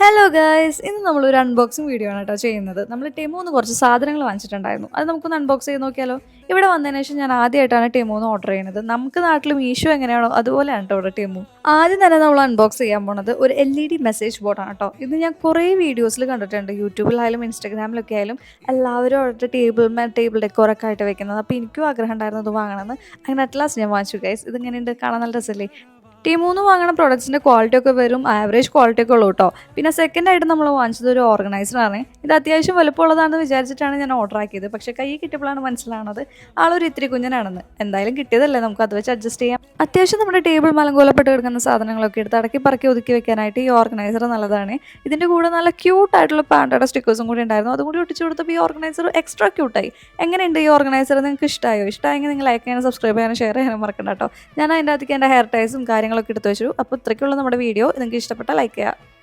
Hello guys, ഇന്ന് നമ്മളൊരു unboxing video ആണ് കേട്ടോ ചെയ്യുന്നത്. നമ്മൾ ടെമൂന്ന് കുറച്ച് സാധനങ്ങൾ വാങ്ങിച്ചിട്ടുണ്ടായിരുന്നു. അത് നമുക്കൊന്ന് അൺബോക്സ് ചെയ്ത് നോക്കിയാലോ. ഇവിടെ വന്നതിന് ശേഷം ഞാൻ ആദ്യമായിട്ടാണ് ടെമൂന്ന് ഓർഡർ ചെയ്യുന്നത്. നമുക്ക് നാട്ടിൽ മീഷോ എങ്ങനെയാണോ അതുപോലെയാണ് കേട്ടോ ഇവിടെ ടെമു. ആദ്യം തന്നെ നമ്മൾ അൺബോക്സ് ചെയ്യാൻ പോണത് ഒരു LED മെസ്സേജ് ബോർഡാണ് കേട്ടോ. ഇത് ഞാൻ കുറേ വീഡിയോസിൽ കണ്ടിട്ടുണ്ട്, യൂട്യൂബിലായാലും ഇൻസ്റ്റാഗ്രാമിലൊക്കെ ആയാലും എല്ലാവരും അവരുടെ ടേബിൾ ഡെക്കോറൊക്കെ ആയിട്ട് വെക്കുന്നത്. അപ്പോൾ എനിക്കും ആഗ്രഹം ഉണ്ടായിരുന്നു ഇത് വാങ്ങണമെന്ന്. അങ്ങനെ അറ്റ്ലാസ്റ്റ് ഞാൻ വാങ്ങിച്ചു ഗൈസ്. ഇതിങ്ങനെയുണ്ട്, കാണാൻ നല്ല രസമല്ലേ. ടെമൂന്ന് വാങ്ങുന്ന പ്രൊഡക്ട്സിൻ്റെ ക്വാളിറ്റി ഒക്കെ വരും ആവറേജ് ക്വാളിറ്റി ഒക്കെ ഉള്ളൂ കേട്ടോ. പിന്നെ സെക്കൻഡായിട്ട് നമ്മൾ വാങ്ങിച്ചത് ഒരു ഓർഗനൈസറാണ്. ഇത് അത്യാവശ്യം വലുപ്പമുള്ളതാണെന്ന് വിചാരിച്ചിട്ടാണ് ഞാൻ ഓർഡർ ആക്കിയത്. പക്ഷേ കൈ കിട്ടിയപ്പോഴാണ് മനസ്സിലാവുന്നത് ആളൊരു ഇത്തിരി കുഞ്ഞനാണെന്ന്. എന്തായാലും കിട്ടിയതല്ലേ, നമുക്ക് അത് വെച്ച് അഡ്ജസ്റ്റ് ചെയ്യാം. അത്യാവശ്യം നമ്മുടെ ടേബിൾ മലങ്കോലപ്പെട്ട് കിടക്കുന്ന സാധനങ്ങളൊക്കെ എടുത്ത് അടക്കി പറക്കി ഒതുക്കി വെക്കാനായിട്ട് ഈ ഓർഗനൈസർ നല്ലതാണ്. ഇതിൻ്റെ കൂടെ നല്ല ക്യൂട്ടായിട്ടുള്ള പാൻഡയുടെ സ്റ്റിക്കേഴ്സും കൂടി ഉണ്ടായിരുന്നു. അതും കൂടി ഒട്ടിച്ചു കൊടുത്തപ്പോൾ ഈ ഓർഗനൈസർ എക്സ്ട്രാ ക്യൂട്ടായി. എങ്ങനെയുണ്ട് ഈ ഓർഗനൈസർ? നിങ്ങൾക്ക് ഇഷ്ടമായോ? ഇഷ്ടമായെങ്കിൽ നിങ്ങൾ ലൈക്ക് ചെയ്യാനും സബ്സ്ക്രൈബ് ചെയ്യാനും ഷെയർ ചെയ്യാനും മറക്കണ്ട കേട്ടോ. ഞാൻ അതിൻ്റെ അകത്തേക്ക് എൻ്റെ ഹെയർ ടൈസും കാര്യങ്ങളൊക്കെ എടുത്ത് വെച്ചു. അപ്പോൾ ഇത്രയ്ക്കുള്ള നമ്മുടെ വീഡിയോ. നിങ്ങൾക്ക് ഇഷ്ടപ്പെട്ടാൽ ലൈക്ക് ചെയ്യുക.